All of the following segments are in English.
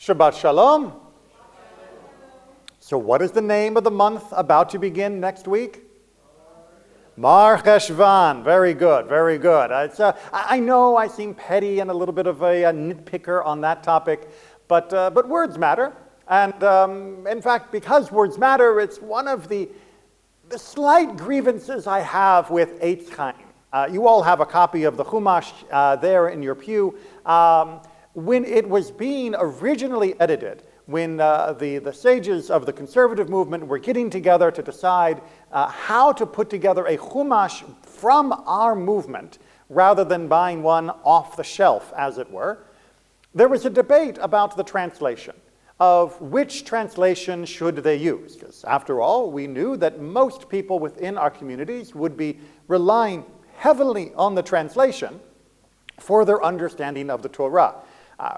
Shabbat Shalom. So what is the name of the month about to begin next week? Mar Cheshvan. Very good, very good. I know I seem petty and a little bit of a nitpicker on that topic, but words matter. And in fact, because words matter, it's one of the slight grievances I have with Eitz Chaim. You all have a copy of the Chumash there in your pew. When it was being originally edited, when the sages of the conservative movement were getting together to decide how to put together a Chumash from our movement, rather than buying one off the shelf, as it were, there was a debate about the translation, of which translation should they use. Because after all, we knew that most people within our communities would be relying heavily on the translation for their understanding of the Torah.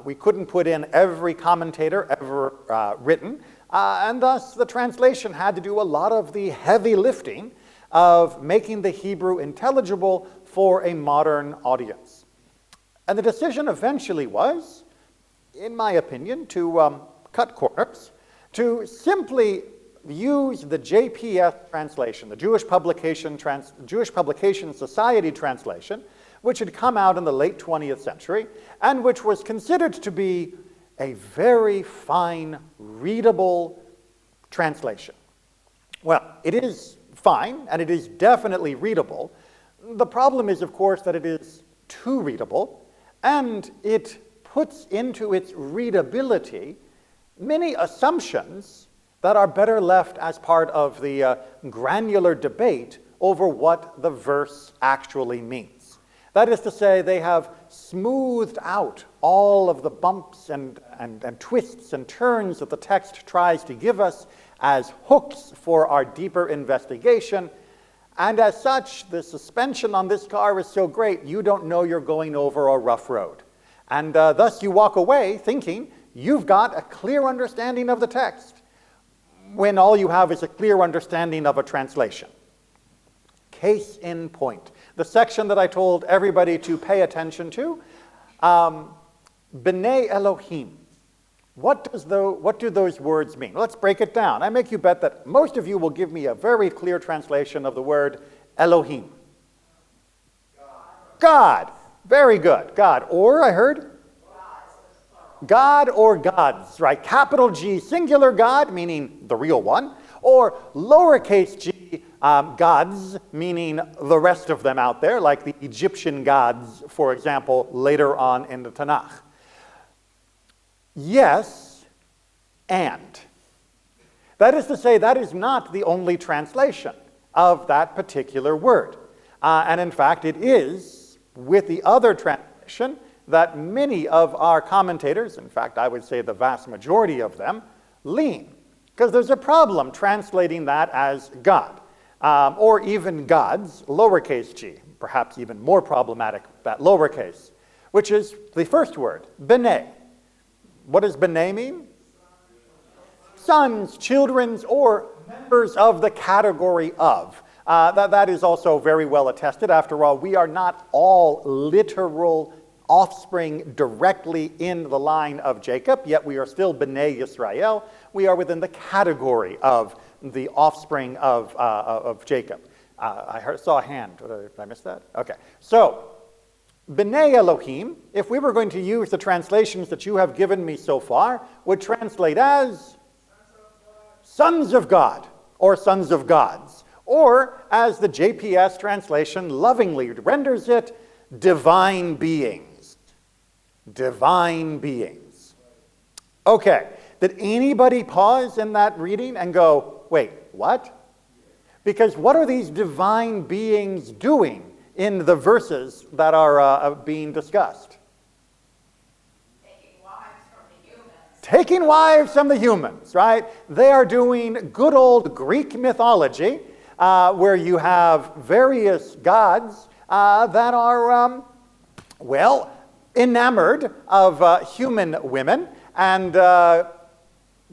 We couldn't put in every commentator ever written, and thus the translation had to do a lot of the heavy lifting of making the Hebrew intelligible for a modern audience. And the decision eventually was, in my opinion, to cut corners, to simply use the JPS translation, the Jewish Publication Society translation, which had come out in the late 20th century, and which was considered to be a very fine, readable translation. Well, it is fine, and it is definitely readable. The problem is, of course, that it is too readable, and it puts into its readability many assumptions that are better left as part of the granular debate over what the verse actually means. That is to say, they have smoothed out all of the bumps and twists and turns that the text tries to give us as hooks for our deeper investigation. And as such, the suspension on this car is so great, you don't know you're going over a rough road. And thus you walk away thinking you've got a clear understanding of the text, when all you have is a clear understanding of a translation. Case in point. The section that I told everybody to pay attention to, B'nai Elohim. What do those words mean? Let's break it down. I make you bet that most of you will give me a very clear translation of the word Elohim. God. Very good. God. Or, I heard? God or gods, right? Capital G, singular God, meaning the real one, or lowercase g, gods, meaning the rest of them out there, like the Egyptian gods, for example, later on in the Tanakh. Yes, and. That is to say, that is not the only translation of that particular word. And in fact, it is, with the other translation, that many of our commentators, in fact, I would say the vast majority of them, lean. Because there's a problem translating that as God, or even gods, lowercase g, perhaps even more problematic, that lowercase, which is the first word, b'nai. What does b'nai mean? Sons, children's, or members of the category of. That is also very well attested. After all, we are not all literal offspring directly in the line of Jacob, yet we are still B'nai Yisrael. We are within the category of the offspring of Jacob. Saw a hand. Did I miss that? Okay. So, B'nai Elohim, if we were going to use the translations that you have given me so far, would translate as sons of God, or sons of gods, or as the JPS translation lovingly renders it, divine beings. Divine beings. Okay, did anybody pause in that reading and go, wait, what? Because what are these divine beings doing in the verses that are being discussed? Taking wives from the humans. Taking wives from the humans, right? They are doing good old Greek mythology, where you have various gods that are, enamored of human women and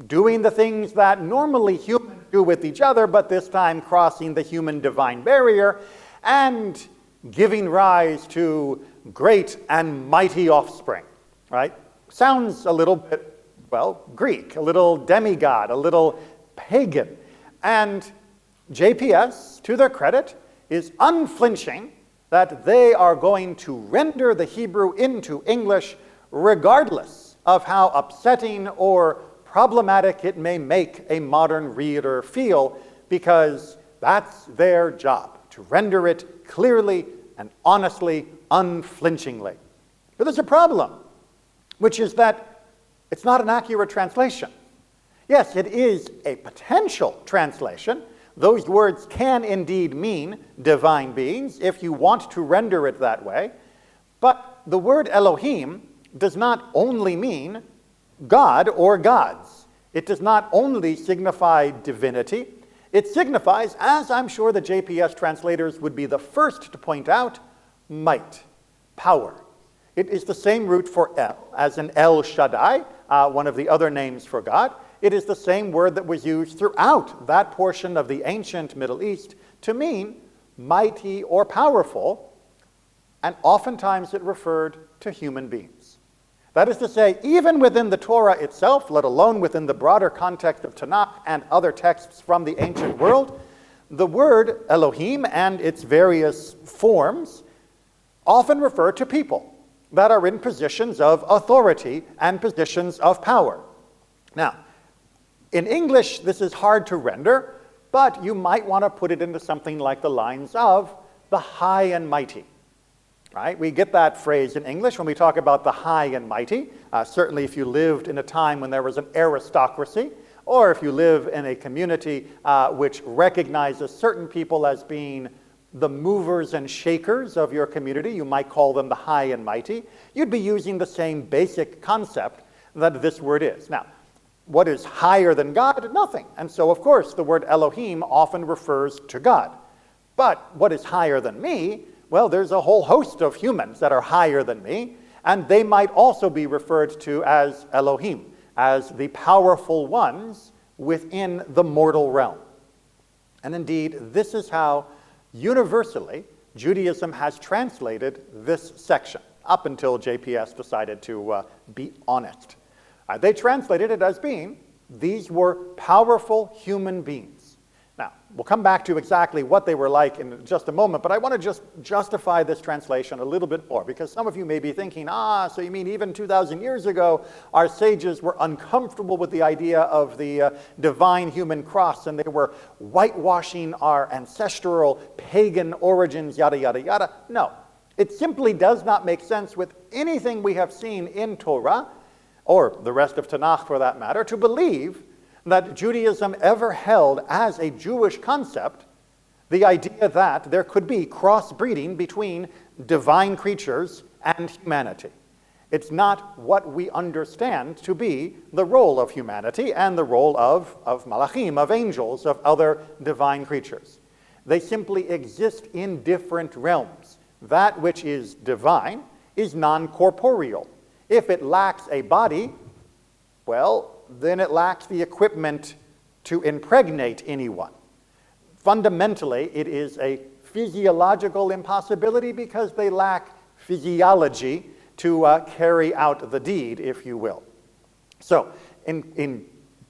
doing the things that normally humans do with each other, but this time crossing the human divine barrier and giving rise to great and mighty offspring, right? Sounds a little bit well, Greek, a little demigod, a little pagan. And JPS, to their credit, is unflinching that they are going to render the Hebrew into English regardless of how upsetting or problematic it may make a modern reader feel, because that's their job, to render it clearly and honestly, unflinchingly. But there's a problem, which is that it's not an accurate translation. Yes, it is a potential translation. Those words can indeed mean divine beings if you want to render it that way. But the word Elohim does not only mean God or gods. It does not only signify divinity. It signifies, as I'm sure the JPS translators would be the first to point out, might, power. It is the same root for El as in El Shaddai, one of the other names for God. It is the same word that was used throughout that portion of the ancient Middle East to mean mighty or powerful, and oftentimes it referred to human beings. That is to say, even within the Torah itself, let alone within the broader context of Tanakh and other texts from the ancient world, the word Elohim and its various forms often refer to people that are in positions of authority and positions of power. Now, in English, this is hard to render, but you might want to put it into something like the lines of the high and mighty. Right? We get that phrase in English when we talk about the high and mighty. Certainly if you lived in a time when there was an aristocracy, or if you live in a community which recognizes certain people as being the movers and shakers of your community, you might call them the high and mighty. You'd be using the same basic concept that this word is. Now, what is higher than God? Nothing. And so, of course, the word Elohim often refers to God. But what is higher than me? Well, there's a whole host of humans that are higher than me, and they might also be referred to as Elohim, as the powerful ones within the mortal realm. And indeed, this is how universally Judaism has translated this section, up until JPS decided to be honest. They translated it as being, these were powerful human beings. Now, we'll come back to exactly what they were like in just a moment, but I want to just justify this translation a little bit more, because some of you may be thinking, so you mean even 2,000 years ago, our sages were uncomfortable with the idea of the divine human cross, and they were whitewashing our ancestral pagan origins, yada, yada, yada. No, it simply does not make sense with anything we have seen in Torah, or the rest of Tanakh for that matter, to believe that Judaism ever held as a Jewish concept the idea that there could be crossbreeding between divine creatures and humanity. It's not what we understand to be the role of humanity and the role of malachim, of angels, of other divine creatures. They simply exist in different realms. That which is divine is non-corporeal. If it lacks a body, well, then it lacks the equipment to impregnate anyone. Fundamentally, it is a physiological impossibility because they lack physiology to carry out the deed, if you will. So, in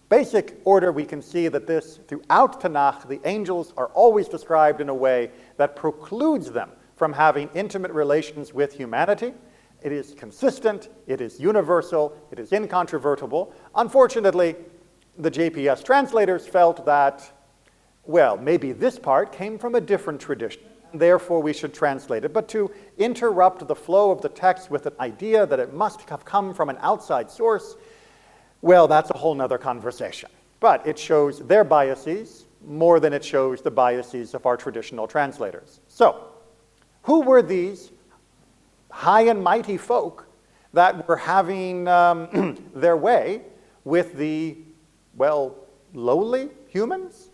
basic order, we can see that this, throughout Tanakh, the angels are always described in a way that precludes them from having intimate relations with humanity. It is consistent, it is universal, it is incontrovertible. Unfortunately, the JPS translators felt that, well, maybe this part came from a different tradition, and therefore we should translate it. But to interrupt the flow of the text with an idea that it must have come from an outside source, well, that's a whole nother conversation. But it shows their biases more than it shows the biases of our traditional translators. So, who were these high and mighty folk that were having their way with the, well, lowly humans?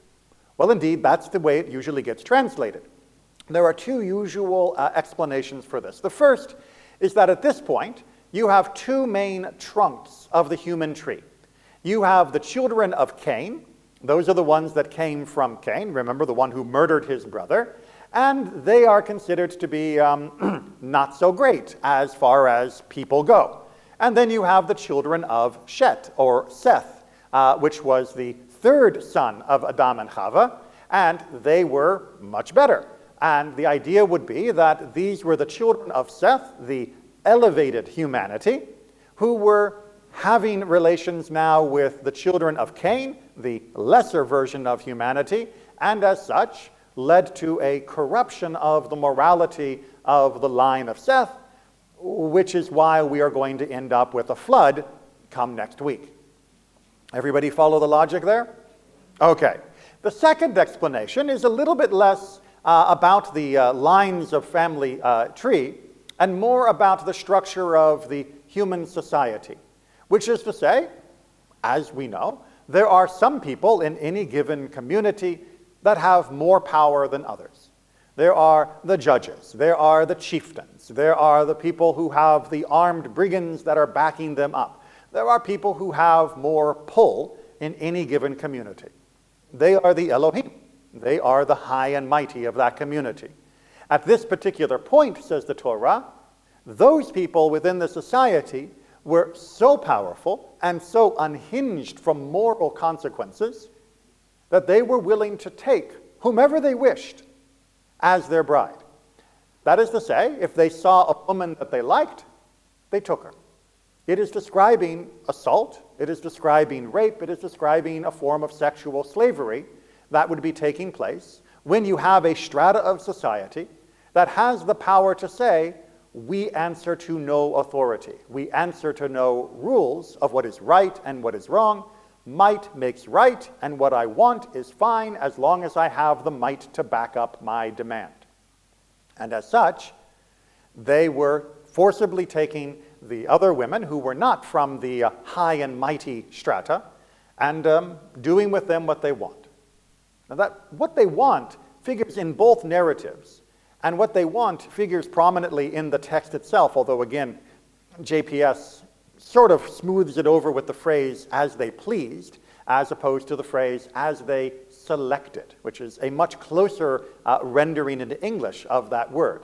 Well, indeed, that's the way it usually gets translated. There are two usual explanations for this. The first is that at this point, you have two main trunks of the human tree. You have the children of Cain. Those are the ones that came from Cain. Remember, the one who murdered his brother. And they are considered to be not so great as far as people go. And then you have the children of Shet, or Seth, which was the third son of Adam and Chava, and they were much better. And the idea would be that these were the children of Seth, the elevated humanity, who were having relations now with the children of Cain, the lesser version of humanity, and as such led to a corruption of the morality of the line of Seth, which is why we are going to end up with a flood come next week. Everybody follow the logic there? Okay. The second explanation is a little bit less about the lines of family tree and more about the structure of the human society, which is to say, as we know, there are some people in any given community that have more power than others. There are the judges, there are the chieftains, there are the people who have the armed brigands that are backing them up. There are people who have more pull in any given community. They are the Elohim. They are the high and mighty of that community. At this particular point, says the Torah, those people within the society were so powerful and so unhinged from moral consequences that they were willing to take whomever they wished as their bride. That is to say, if they saw a woman that they liked, they took her. It is describing assault, it is describing rape, it is describing a form of sexual slavery that would be taking place when you have a strata of society that has the power to say, we answer to no authority. We answer to no rules of what is right and what is wrong. Might makes right, and what I want is fine as long as I have the might to back up my demand. And as such, they were forcibly taking the other women who were not from the high and mighty strata and doing with them what they want. Now that what they want figures in both narratives, and what they want figures prominently in the text itself, although again, JPS sort of smooths it over with the phrase, as they pleased, as opposed to the phrase, as they selected, which is a much closer rendering into English of that word,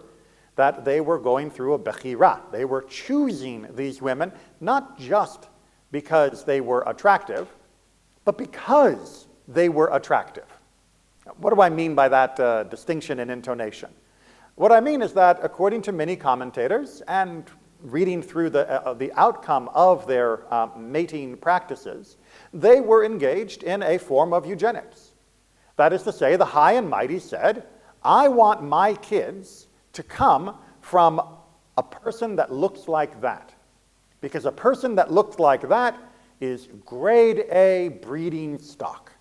that they were going through a bechira. They were choosing these women, not just because they were attractive, but because they were attractive. What do I mean by that distinction in intonation? What I mean is that according to many commentators, and reading through the outcome of their mating practices, they were engaged in a form of eugenics. That is to say, the high and mighty said, I want my kids to come from a person that looks like that. Because a person that looks like that is grade A breeding stock.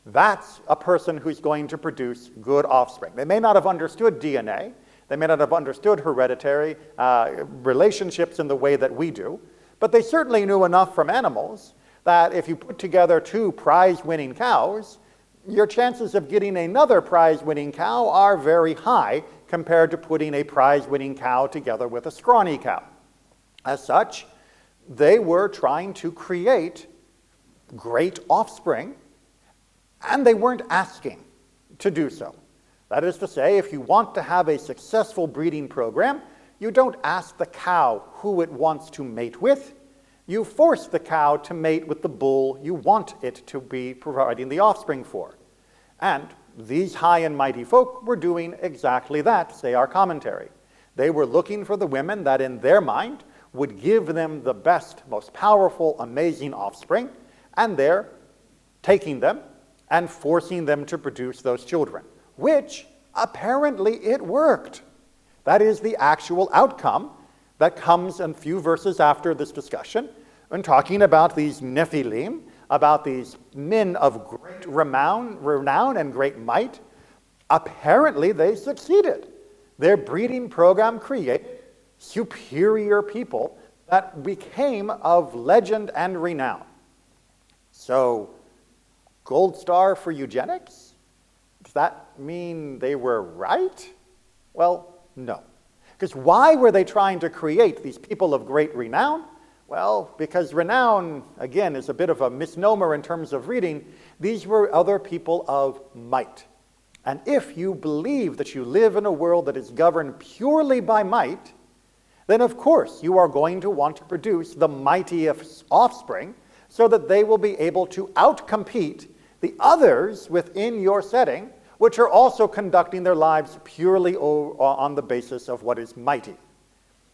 That's a person who's going to produce good offspring. They may not have understood DNA. They may not have understood hereditary relationships in the way that we do. But they certainly knew enough from animals that if you put together two prize-winning cows, your chances of getting another prize-winning cow are very high compared to putting a prize-winning cow together with a scrawny cow. As such, they were trying to create great offspring, and they weren't asking to do so. That is to say, if you want to have a successful breeding program, you don't ask the cow who it wants to mate with. You force the cow to mate with the bull you want it to be providing the offspring for. And these high and mighty folk were doing exactly that, say our commentary. They were looking for the women that in their mind would give them the best, most powerful, amazing offspring, and they're taking them and forcing them to produce those children, which apparently it worked. That is the actual outcome that comes a few verses after this discussion when talking about these Nephilim, about these men of great renown and great might. Apparently they succeeded. Their breeding program created superior people that became of legend and renown. So, gold star for eugenics? Does that mean they were right? Well, no. Because why were they trying to create these people of great renown? Well, because renown, again, is a bit of a misnomer in terms of reading. These were other people of might. And if you believe that you live in a world that is governed purely by might, then of course you are going to want to produce the mightiest offspring so that they will be able to outcompete the others within your setting, which are also conducting their lives purely on the basis of what is mighty.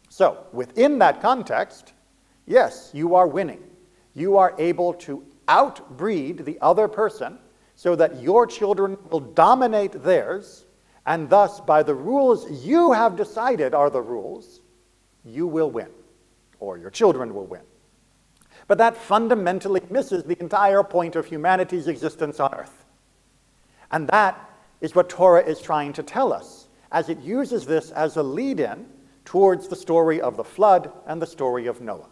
So, within that context, yes, you are winning. You are able to outbreed the other person so that your children will dominate theirs, and thus, by the rules you have decided are the rules, you will win, or your children will win. But that fundamentally misses the entire point of humanity's existence on earth. And that is what Torah is trying to tell us, as it uses this as a lead-in towards the story of the flood and the story of Noah,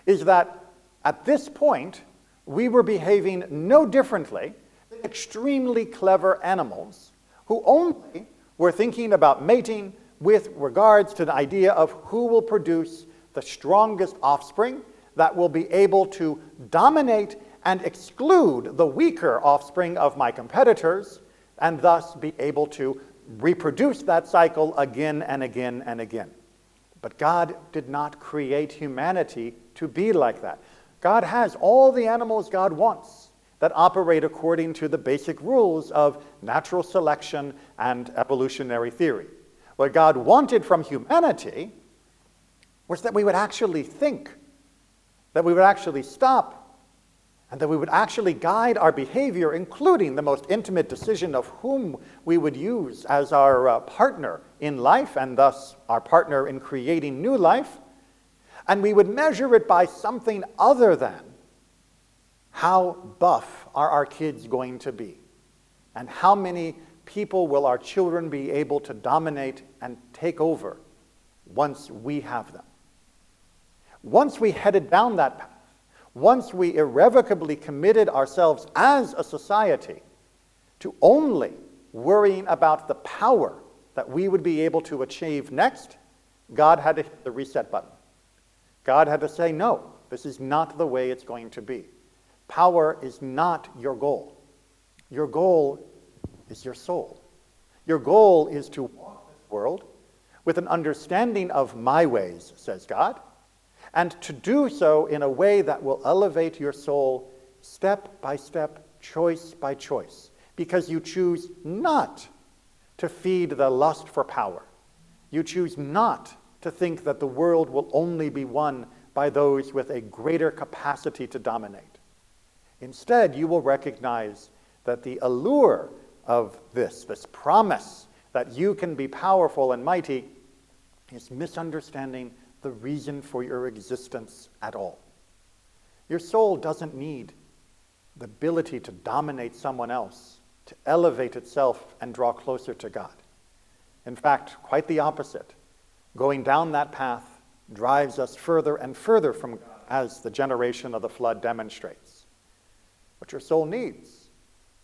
is that at this point, we were behaving no differently than extremely clever animals who only were thinking about mating with regards to the idea of who will produce the strongest offspring that will be able to dominate and exclude the weaker offspring of my competitors, and thus be able to reproduce that cycle again and again and again. But God did not create humanity to be like that. God has all the animals God wants that operate according to the basic rules of natural selection and evolutionary theory. What God wanted from humanity was that we would actually think, that we would actually stop, and that we would actually guide our behavior, including the most intimate decision of whom we would use as our partner in life, and thus our partner in creating new life. And we would measure it by something other than how buff are our kids going to be, and how many people will our children be able to dominate and take over once we have them. Once we headed down that path, once we irrevocably committed ourselves as a society to only worrying about the power that we would be able to achieve next, God had to hit the reset button. God had to say, no, this is not the way it's going to be. Power is not your goal. Your goal is your soul. Your goal is to walk this world with an understanding of my ways, says God, and to do so in a way that will elevate your soul step by step, choice by choice, because you choose not to feed the lust for power. You choose not to think that the world will only be won by those with a greater capacity to dominate. Instead, you will recognize that the allure of this promise that you can be powerful and mighty, is misunderstanding the reason for your existence at all. Your soul doesn't need the ability to dominate someone else, to elevate itself and draw closer to God. In fact, quite the opposite. Going down that path drives us further and further from God, as the generation of the flood demonstrates. What your soul needs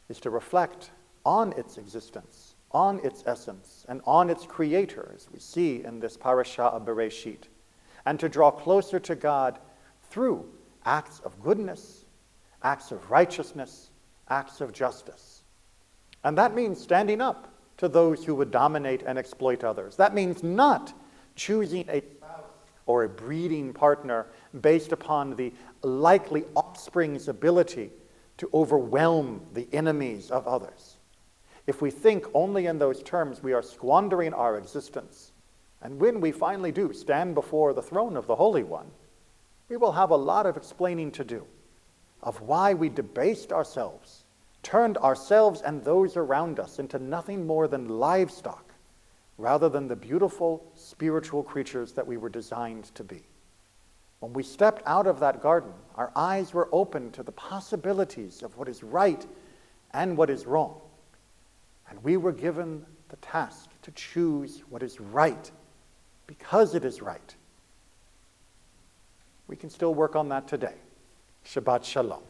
is to reflect on its existence, on its essence, and on its creator, as we see in this parasha of Bereishit, and to draw closer to God through acts of goodness, acts of righteousness, acts of justice. And that means standing up to those who would dominate and exploit others. That means not choosing a spouse or a breeding partner based upon the likely offspring's ability to overwhelm the enemies of others. If we think only in those terms, we are squandering our existence. And when we finally do stand before the throne of the Holy One, we will have a lot of explaining to do of why we debased ourselves, turned ourselves and those around us into nothing more than livestock, rather than the beautiful spiritual creatures that we were designed to be. When we stepped out of that garden, our eyes were open to the possibilities of what is right and what is wrong. And we were given the task to choose what is right, because it is right. We can still work on that today. Shabbat Shalom.